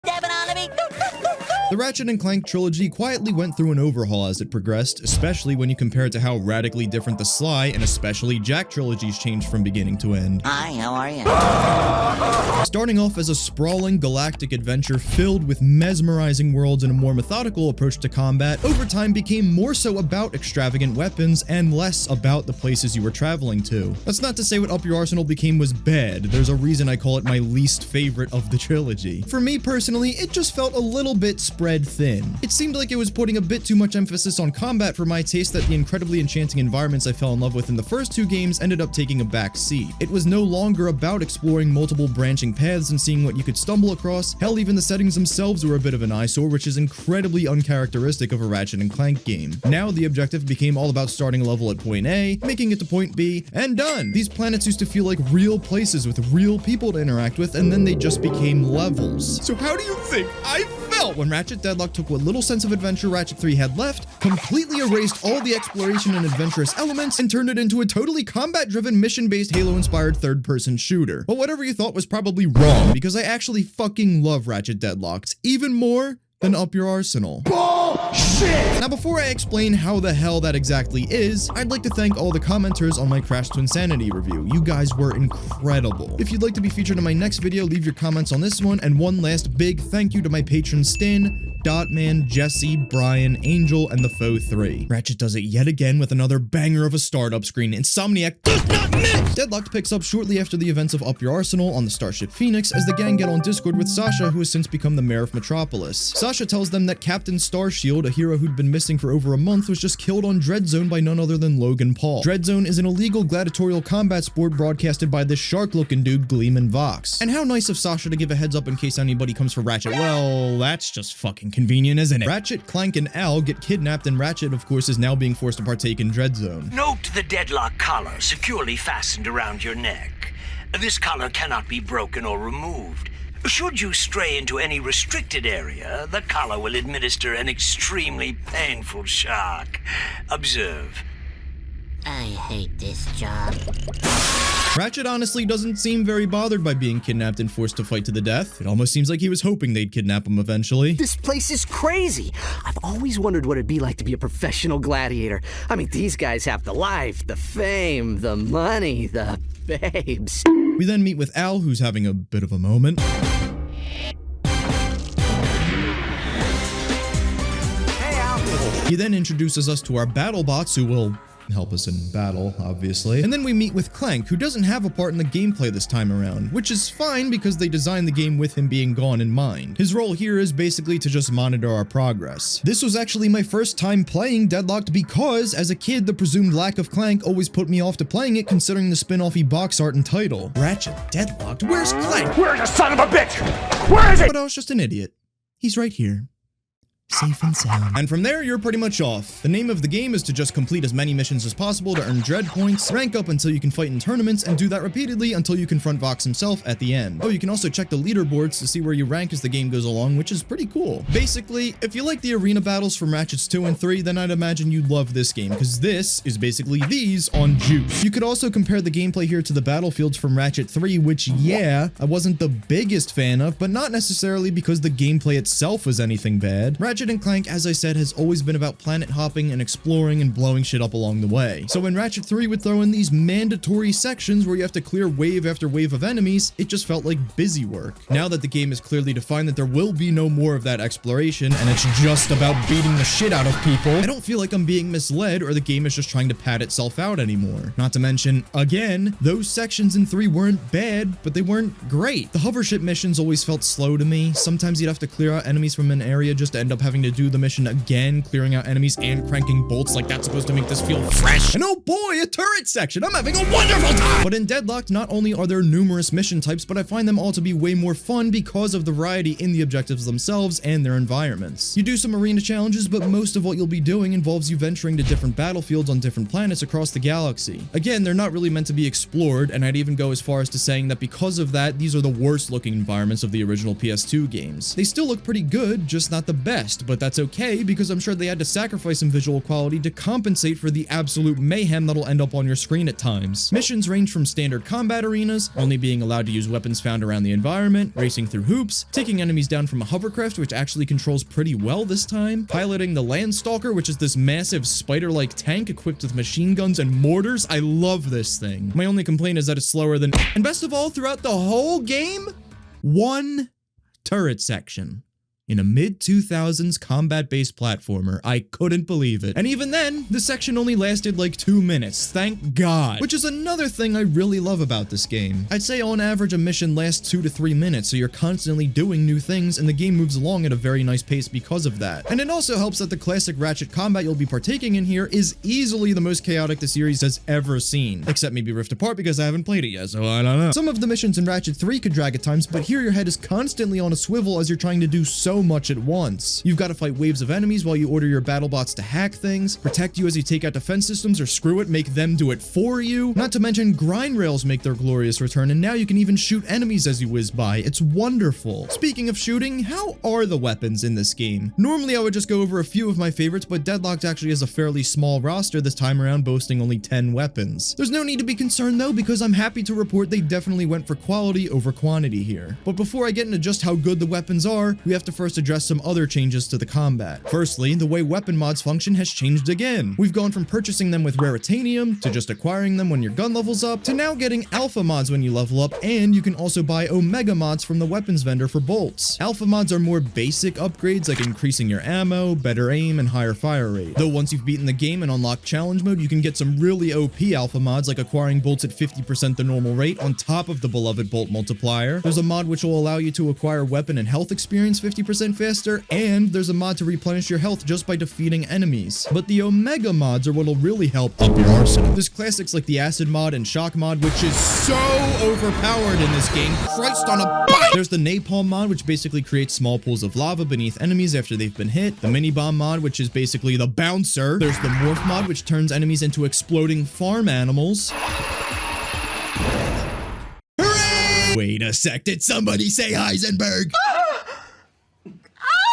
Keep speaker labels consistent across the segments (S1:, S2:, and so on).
S1: The Ratchet and Clank trilogy quietly went through an overhaul as it progressed, especially when you compare it to how radically different the Sly and especially Jack trilogies changed from beginning to end.
S2: Hi, how are you?
S1: Starting off as a sprawling galactic adventure filled with mesmerizing worlds and a more methodical approach to combat, over time became more so about extravagant weapons and less about the places you were traveling to. That's not to say what Up Your Arsenal became was bad. There's a reason I call it my least favorite of the trilogy. For me personally, it just felt a little bit spread thin. It seemed like it was putting a bit too much emphasis on combat for my taste that the incredibly enchanting environments I fell in love with in the first two games ended up taking a back seat. It was no longer about exploring multiple branching paths and seeing what you could stumble across. Hell, even the settings themselves were a bit of an eyesore, which is incredibly uncharacteristic of a Ratchet and Clank game. Now the objective became all about starting a level at point A, making it to point B, and done! These planets used to feel like real places with real people to interact with, and then they just became levels. So how do you think I felt when Ratchet Deadlocked took what little sense of adventure Ratchet 3 had left, completely erased all the exploration and adventurous elements, and turned it into a totally combat-driven, mission-based, Halo-inspired third-person shooter? But whatever you thought was probably wrong, because I actually fucking love Ratchet Deadlocked, even more than Up Your Arsenal. Bullshit! Now, before I explain how the hell that exactly is, I'd like to thank all the commenters on my Crash to Insanity review. You guys were incredible. If you'd like to be featured in my next video, leave your comments on this one, and one last big thank you to my patrons Stin, Dotman, Jesse, Brian, Angel, and the Foe 3. Ratchet does it yet again with another banger of a startup screen. Insomniac does not miss! Deadlocked picks up shortly after the events of Up Your Arsenal on the Starship Phoenix as the gang get on Discord with Sasha, who has since become the mayor of Metropolis. Sasha tells them that Captain Starshield, a hero who'd been missing for over a month, was just killed on Dreadzone by none other than Logan Paul. Dreadzone is an illegal gladiatorial combat sport broadcasted by this shark-looking dude, Gleeman Vox. And how nice of Sasha to give a heads up in case anybody comes for Ratchet. Well, that's just fucking convenient, isn't it? Ratchet, Clank, and Al get kidnapped, and Ratchet, of course, is now being forced to partake in Dreadzone.
S3: Note the deadlock collar securely fastened around your neck. This collar cannot be broken or removed. Should you stray into any restricted area, the collar will administer an extremely painful shock. Observe.
S2: I hate this job.
S1: Ratchet honestly doesn't seem very bothered by being kidnapped and forced to fight to the death. It almost seems like he was hoping they'd kidnap him eventually.
S4: This place is crazy. I've always wondered what it'd be like to be a professional gladiator. I mean, these guys have the life, the fame, the money, the babes.
S1: We then meet with Al, who's having a bit of a moment.
S4: Hey, Al.
S1: He then introduces us to our battle bots, who will help us in battle, obviously. And then we meet with Clank, who doesn't have a part in the gameplay this time around, which is fine because they designed the game with him being gone in mind. His role here is basically to just monitor our progress. This was actually my first time playing Deadlocked because, as a kid, the presumed lack of Clank always put me off to playing it considering the spin-offy box art and title. Ratchet Deadlocked? Where's Clank?
S5: Where's the son of a bitch? Where is it?
S1: But I was just an idiot. He's right here. Safe and sound. And from there, you're pretty much off. The name of the game is to just complete as many missions as possible to earn dread points, rank up until you can fight in tournaments, and do that repeatedly until you confront Vox himself at the end. Oh, you can also check the leaderboards to see where you rank as the game goes along, which is pretty cool. Basically, if you like the arena battles from Ratchets 2 and 3, then I'd imagine you'd love this game, because this is basically these on juice. You could also compare the gameplay here to the battlefields from Ratchet 3, which, yeah, I wasn't the biggest fan of, but not necessarily because the gameplay itself was anything bad. Ratchet and Clank, as I said, has always been about planet hopping and exploring and blowing shit up along the way. So when Ratchet 3 would throw in these mandatory sections where you have to clear wave after wave of enemies, it just felt like busy work. Now that the game is clearly defined that there will be no more of that exploration and it's just about beating the shit out of people, I don't feel like I'm being misled or the game is just trying to pad itself out anymore. Not to mention, again, those sections in 3 weren't bad, but they weren't great. The hovership missions always felt slow to me. Sometimes you'd have to clear out enemies from an area just to end up having to do the mission again, clearing out enemies and cranking bolts like that's supposed to make this feel fresh. And oh boy, a turret section! I'm having a wonderful time! But in Deadlocked, not only are there numerous mission types, but I find them all to be way more fun because of the variety in the objectives themselves and their environments. You do some arena challenges, but most of what you'll be doing involves you venturing to different battlefields on different planets across the galaxy. Again, they're not really meant to be explored, and I'd even go as far as to saying that because of that, these are the worst looking environments of the original PS2 games. They still look pretty good, just not the best, best, but that's okay because I'm sure they had to sacrifice some visual quality to compensate for the absolute mayhem that'll end up on your screen at times. Missions range from standard combat arenas, only being allowed to use weapons found around the environment, racing through hoops, taking enemies down from a hovercraft, which actually controls pretty well this time, piloting the Landstalker, which is this massive spider-like tank equipped with machine guns and mortars. I love this thing. My only complaint is that it's slower than, and best of all, throughout the whole game, one turret section. In a mid-2000s combat-based platformer. I couldn't believe it. And even then, the section only lasted like 2 minutes, thank God. Which is another thing I really love about this game. I'd say on average a mission lasts 2 to 3 minutes, so you're constantly doing new things and the game moves along at a very nice pace because of that. And it also helps that the classic Ratchet combat you'll be partaking in here is easily the most chaotic the series has ever seen. Except maybe Rift Apart because I haven't played it yet, so I don't know. Some of the missions in Ratchet 3 could drag at times, but here your head is constantly on a swivel as you're trying to do so much at once. You've got to fight waves of enemies while you order your battle bots to hack things, protect you as you take out defense systems, or screw it, make them do it for you. Not to mention grind rails make their glorious return, and now you can even shoot enemies as you whiz by. It's wonderful. Speaking of shooting, how are the weapons in this game? Normally I would just go over a few of my favorites, but Deadlocked actually has a fairly small roster this time around, boasting only 10 weapons. There's no need to be concerned though, because I'm happy to report they definitely went for quality over quantity here. But before I get into just how good the weapons are, we have to first address some other changes to the combat. Firstly, the way weapon mods function has changed again. We've gone from purchasing them with Raritanium, to just acquiring them when your gun levels up, to now getting alpha mods when you level up, and you can also buy omega mods from the weapons vendor for bolts. Alpha mods are more basic upgrades like increasing your ammo, better aim, and higher fire rate. Though once you've beaten the game and unlocked challenge mode, you can get some really OP alpha mods like acquiring bolts at 50% the normal rate on top of the beloved bolt multiplier. There's a mod which will allow you to acquire weapon and health experience 50% faster, and there's a mod to replenish your health just by defeating enemies. But the Omega mods are what'll really help up your arsenal. There's classics like the Acid mod and Shock mod, which is so overpowered in this game. Christ on a bike! There's the Napalm mod, which basically creates small pools of lava beneath enemies after they've been hit. The Mini Bomb mod, which is basically the bouncer. There's the Morph mod, which turns enemies into exploding farm animals. Hooray! Wait a sec, did somebody say Heisenberg?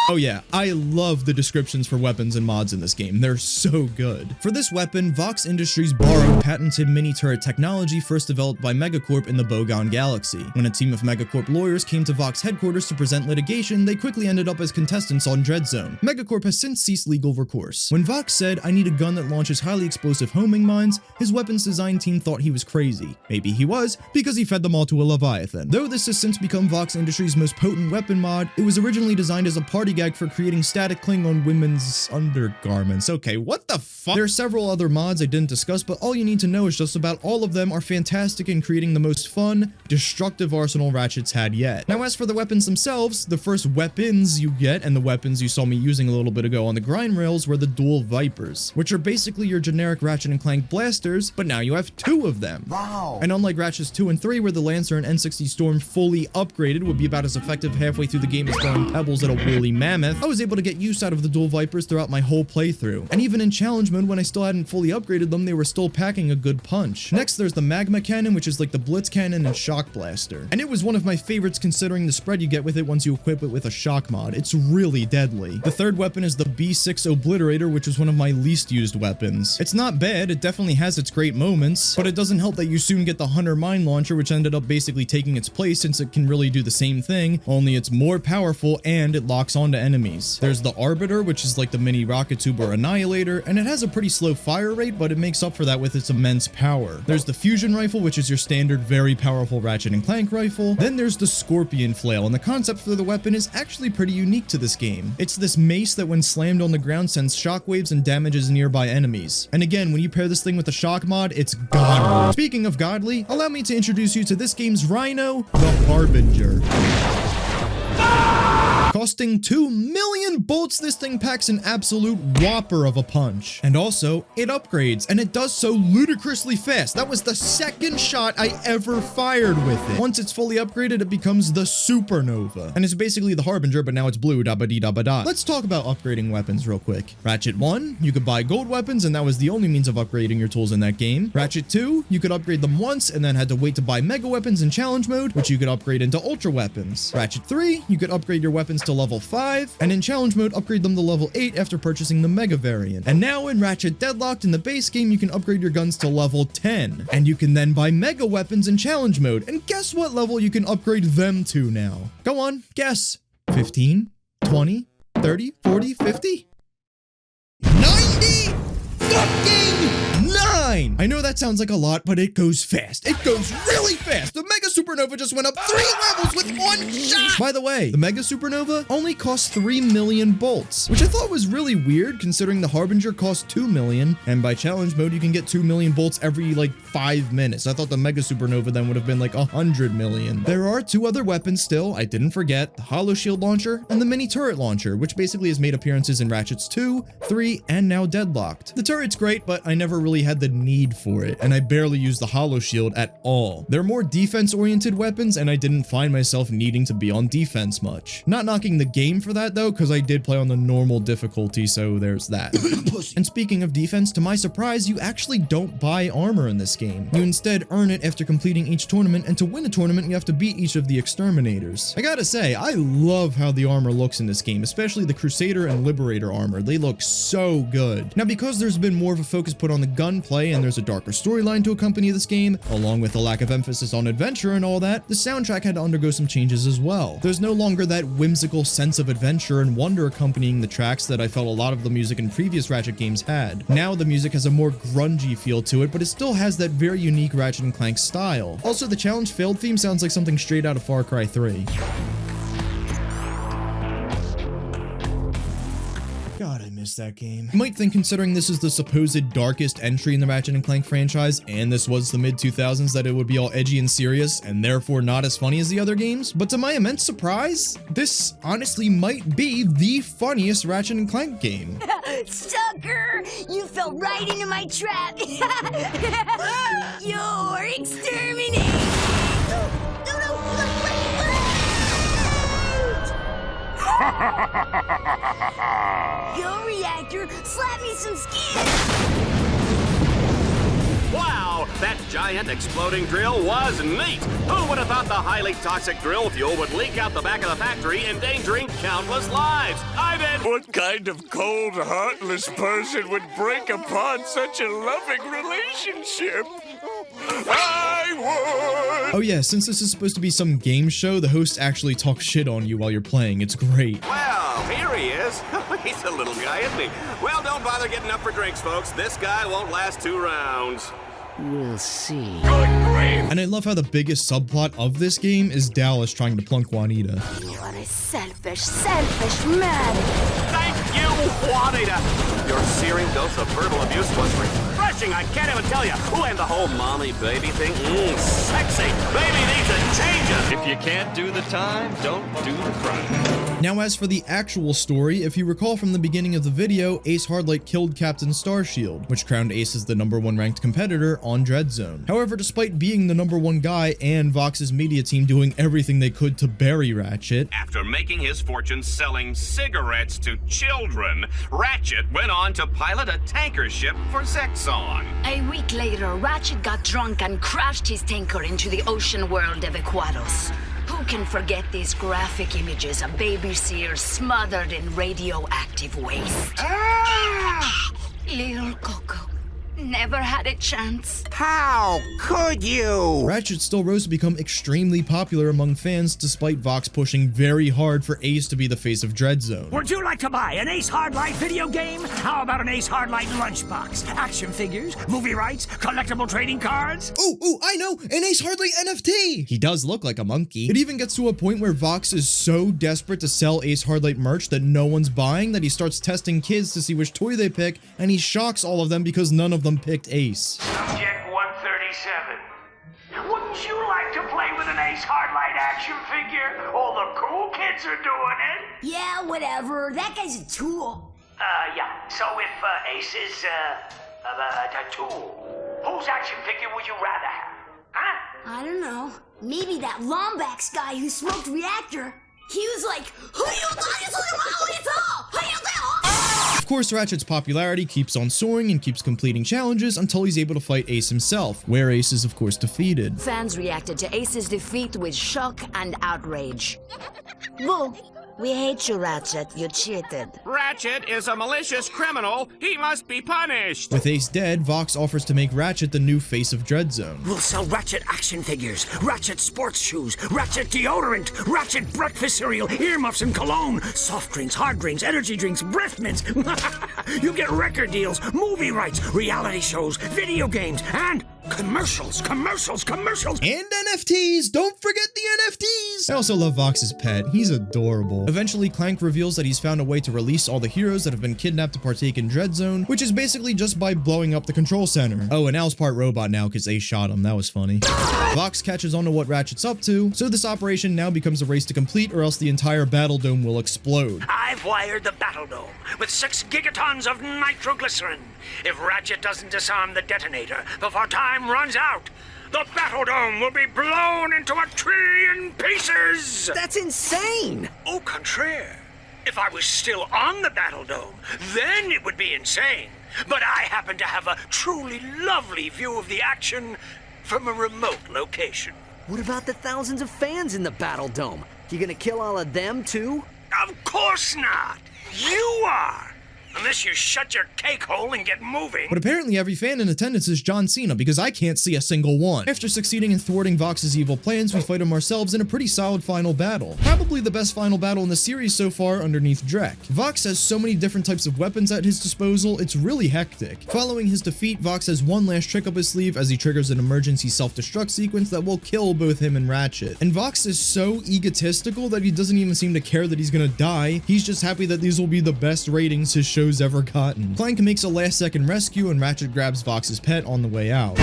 S1: Oh yeah, I love the descriptions for weapons and mods in this game. They're so good. For this weapon, Vox Industries borrowed patented mini-turret technology first developed by Megacorp in the Bogon Galaxy. When a team of Megacorp lawyers came to Vox headquarters to present litigation, they quickly ended up as contestants on Dreadzone. Megacorp has since ceased legal recourse. When Vox said, "I need a gun that launches highly explosive homing mines," his weapons design team thought he was crazy. Maybe he was, because he fed them all to a Leviathan. Though this has since become Vox Industries' most potent weapon mod, it was originally designed as a party gag for creating static cling on women's undergarments. Okay, what the fuck? There are several other mods I didn't discuss, but all you need to know is just about all of them are fantastic in creating the most fun, destructive arsenal Ratchet's had yet. Now, as for the weapons themselves, the first weapons you get, and the weapons you saw me using a little bit ago on the grind rails, were the dual Vipers, which are basically your generic Ratchet and Clank blasters, but now you have 2 of them. Wow. And unlike Ratchets 2 and 3, where the Lancer and N60 Storm fully upgraded would be about as effective halfway through the game as throwing pebbles at a woolly mammoth, I was able to get use out of the dual Vipers throughout my whole playthrough. And even in challenge mode, when I still hadn't fully upgraded them, they were still packing a good punch. Next, there's the Magma Cannon, which is like the Blitz Cannon and Shock Blaster. And it was one of my favorites considering the spread you get with it once you equip it with a shock mod. It's really deadly. The third weapon is the B6 Obliterator, which was one of my least used weapons. It's not bad, it definitely has its great moments, but it doesn't help that you soon get the Hunter Mine Launcher, which ended up basically taking its place since it can really do the same thing, only it's more powerful and it locks onto enemies. There's the Arbiter, which is like the mini rocket tube or annihilator, and it has a pretty slow fire rate, but it makes up for that with its immense power. There's the Fusion Rifle, which is your standard very powerful Ratchet and Clank rifle. Then there's the Scorpion Flail, and the concept for the weapon is actually pretty unique to this game. It's this mace that when slammed on the ground sends shockwaves and damages nearby enemies. And again, when you pair this thing with the shock mod, it's godly. Speaking of godly, allow me to introduce you to this game's Rhino, the Harbinger. Costing 2 million bolts, this thing packs an absolute whopper of a punch. And also, it upgrades, and it does so ludicrously fast. That was the second shot I ever fired with it. Once it's fully upgraded, it becomes the Supernova. And it's basically the Harbinger, but now it's blue, da-ba-dee-da-ba-da. Let's talk about upgrading weapons real quick. Ratchet 1, you could buy gold weapons, and that was the only means of upgrading your tools in that game. Ratchet 2, you could upgrade them once, and then had to wait to buy mega weapons in challenge mode, which you could upgrade into ultra weapons. Ratchet 3, you could upgrade your weapons to level level 5, and in challenge mode, upgrade them to level 8 after purchasing the Mega variant. And now in Ratchet Deadlocked in the base game, you can upgrade your guns to level 10, and you can then buy Mega weapons in challenge mode, and guess what level you can upgrade them to now? Go on, guess. 15, 20, 30, 40, 50? 90 fucking 9! I know that sounds like a lot, but it goes fast. It goes really fast. The Mega Supernova just went up 3 levels with 1 shot. By the way, the Mega Supernova only costs 3 million bolts, which I thought was really weird considering the Harbinger costs 2 million, and by challenge mode, you can get 2 million bolts every like 5 minutes. I thought the Mega Supernova then would have been like 100 million. There are 2 other weapons still, I didn't forget, the Hollow Shield Launcher and the Mini Turret Launcher, which basically has made appearances in Ratchets 2, 3, and now Deadlocked. The turret's great, but I never really had the need for it, and I barely use the Hollow Shield at all. They're more defense-oriented weapons, and I didn't find myself needing to be on defense much. Not knocking the game for that though, because I did play on the normal difficulty, so there's that. And speaking of defense, to my surprise, you actually don't buy armor in this game. You instead earn it after completing each tournament, and to win a tournament, you have to beat each of the exterminators. I gotta say, I love how the armor looks in this game, especially the Crusader and Liberator armor. They look so good. Now, because there's been more of a focus put on the gunplay, and there's a darker storyline to accompany this game, along with a lack of emphasis on adventure and all that, the soundtrack had to undergo some changes as well. There's no longer that whimsical sense of adventure and wonder accompanying the tracks that I felt a lot of the music in previous Ratchet games had. Now the music has a more grungy feel to it, but it still has that very unique Ratchet and Clank style. Also, the challenge failed theme sounds like something straight out of Far Cry 3. God, I miss that game. You might think, considering this is the supposed darkest entry in the Ratchet and Clank franchise, and this was the mid-2000s, that it would be all edgy and serious, and therefore not as funny as the other games, but to my immense surprise, this honestly might be the funniest Ratchet and Clank game.
S6: Sucker! You fell right into my trap! You're exterminated! Yo, reactor, slap me some skin!
S7: Wow, that giant exploding drill was neat! Who would have thought the highly toxic drill fuel would leak out the back of the factory, endangering countless lives? I did!
S5: What kind of cold, heartless person would break apart such a loving relationship? I would!
S1: Oh yeah, since this is supposed to be some game show, the host actually talks shit on you while you're playing. It's great.
S7: Well, here he is. He's a little guy, isn't he? Well, don't bother getting up for drinks, folks. This guy won't last 2 rounds.
S4: We'll see.
S1: And I love how the biggest subplot of this game is Dallas trying to plunk Juanita.
S6: You are a selfish, selfish man!
S7: Thank you, Juanita! Your searing dose of verbal abuse was refreshing, I can't even tell you. Ooh, and the whole mommy-baby thing, sexy. Baby needs a change-up.
S8: If you can't do the time, don't do the crime.
S1: Now, as for the actual story, if you recall from the beginning of the video, Ace Hardlight killed Captain Starshield, which crowned Ace as the #1 ranked competitor on Dreadzone. However, despite being the #1 guy and Vox's media team doing everything they could to bury Ratchet,
S7: After making his fortune selling cigarettes to children, Ratchet went on to pilot a tanker ship for Zexon.
S6: A week later, Ratchet got drunk and crashed his tanker into the ocean world of Aquados. Who can forget these graphic images of baby seals smothered in radioactive waste? Little Coco never had a chance.
S5: How could you?
S1: Ratchet still rose to become extremely popular among fans despite Vox pushing very hard for Ace to be the face of Dreadzone.
S9: Would you like to buy an Ace Hardlight video game? How about an Ace Hardlight lunchbox? Action figures, movie rights, collectible trading cards?
S1: Ooh, I know! An Ace Hardlight NFT! He does look like a monkey. It even gets to a point where Vox is so desperate to sell Ace Hardlight merch that no one's buying that he starts testing kids to see which toy they pick, and he shocks all of them because none of them picked Ace.
S9: Subject 137. Wouldn't you like to play with an Ace Hardlight action figure? All the cool kids are doing it.
S6: Yeah, whatever. That guy's a tool.
S9: Yeah. So if Ace is a tool, whose action figure would you rather have? Huh?
S6: I don't know. Maybe that Lombax guy who smoked Reactor. He was like,
S1: Of course, Ratchet's popularity keeps on soaring and keeps completing challenges until he's able to fight Ace himself, where Ace is of course defeated.
S6: Fans reacted to Ace's defeat with shock and outrage. Bull,
S2: We hate you, Ratchet. You cheated.
S7: Ratchet is a malicious criminal. He must be punished.
S1: With Ace dead, Vox offers to make Ratchet the new face of Dreadzone.
S9: We'll sell Ratchet action figures, Ratchet sports shoes, Ratchet deodorant, Ratchet breakfast cereal, earmuffs and cologne, soft drinks, hard drinks, energy drinks, breath mints. You get record deals, movie rights, reality shows, video games, and commercials.
S1: And NFTs! Don't forget the NFTs! I also love Vox's pet. He's adorable. Eventually, Clank reveals that he's found a way to release all the heroes that have been kidnapped to partake in Dreadzone, which is basically just by blowing up the control center. Oh, and Al's part robot now because Ace shot him. That was funny. Vox catches on to what Ratchet's up to, so this operation now becomes a race to complete or else the entire battle dome will explode.
S3: I've wired the battle dome with 6 gigatons of nitroglycerin. If Ratchet doesn't disarm the detonator before time runs out, the battle dome will be blown into a trillion pieces!
S4: That's insane!
S3: Au contraire. If I was still on the battle dome, then it would be insane. But I happen to have a truly lovely view of the action from a remote location.
S4: What about the thousands of fans in the Battle Dome? You gonna kill all of them, too?
S3: Of course not! You are! Unless you shut your cake hole and get moving.
S1: But apparently every fan in attendance is John Cena because I can't see a single one. After succeeding in thwarting Vox's evil plans, we fight him ourselves in a pretty solid final battle. Probably the best final battle in the series so far underneath Drek. Vox has so many different types of weapons at his disposal, it's really hectic. Following his defeat, Vox has one last trick up his sleeve as he triggers an emergency self-destruct sequence that will kill both him and Ratchet. And Vox is so egotistical that he doesn't even seem to care that he's gonna die. He's just happy that these will be the best ratings his show's ever gotten. Clank makes a last-second rescue and Ratchet grabs Vox's pet on the way out.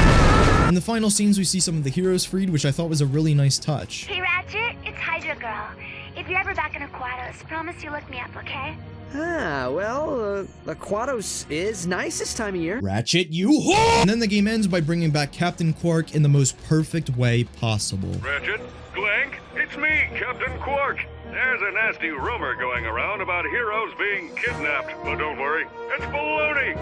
S1: In the final scenes, we see some of the heroes freed, which I thought was a really nice touch.
S10: Hey Ratchet, it's Hydra Girl. If you're ever back in Aquatos, promise you look me up, okay?
S4: Ah, well, Aquatos is nice this time of year.
S1: Ratchet, you whore! And then the game ends by bringing back Captain Quark in the most perfect way possible.
S5: Ratchet, Clank, it's me, Captain Quark. There's a nasty rumor going around about heroes being kidnapped, but don't worry, it's baloney.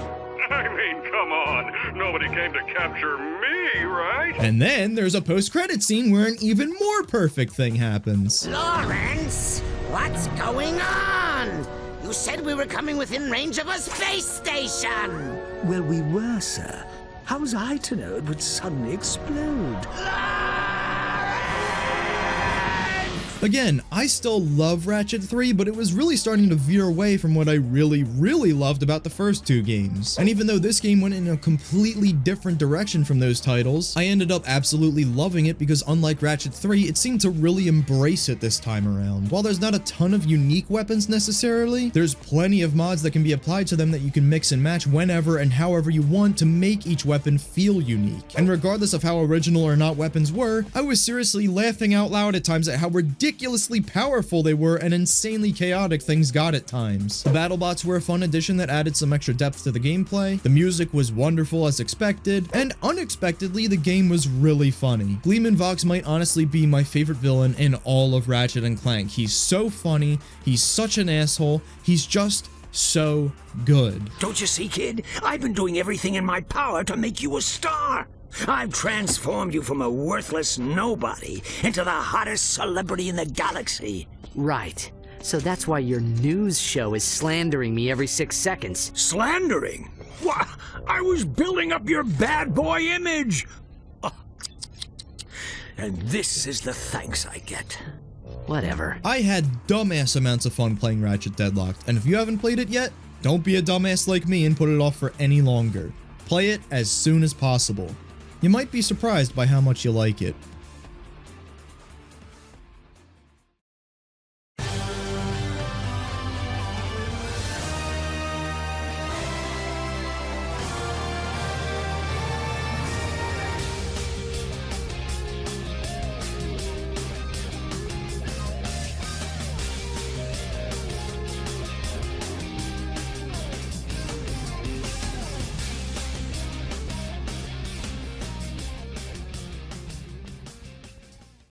S5: I mean, come on, nobody came to capture me, right?
S1: And then there's a post-credit scene where an even more perfect thing happens.
S2: Lawrence, what's going on? You said we were coming within range of a space station.
S11: Well, we were, sir. How was I to know it would suddenly explode?
S1: Again, I still love Ratchet 3, but it was really starting to veer away from what I really loved about the first 2 games. And even though this game went in a completely different direction from those titles, I ended up absolutely loving it because unlike Ratchet 3, it seemed to really embrace it this time around. While there's not a ton of unique weapons necessarily, there's plenty of mods that can be applied to them that you can mix and match whenever and however you want to make each weapon feel unique. And regardless of how original or not weapons were, I was seriously laughing out loud at times at how ridiculously powerful they were and insanely chaotic things got at times. The BattleBots were a fun addition that added some extra depth to the gameplay, the music was wonderful as expected, and unexpectedly the game was really funny. Gleeman Vox might honestly be my favorite villain in all of Ratchet and Clank. He's so funny, he's such an asshole, he's just so good.
S9: Don't you see, kid? I've been doing everything in my power to make you a star. I've transformed you from a worthless nobody into the hottest celebrity in the galaxy.
S4: Right. So that's why your news show is slandering me every 6 seconds.
S9: Slandering? Why, I was building up your bad boy image. Oh. And this is the thanks I get.
S4: Whatever.
S1: I had dumbass amounts of fun playing Ratchet Deadlocked, and if you haven't played it yet, don't be a dumbass like me and put it off for any longer. Play it as soon as possible. You might be surprised by how much you like it.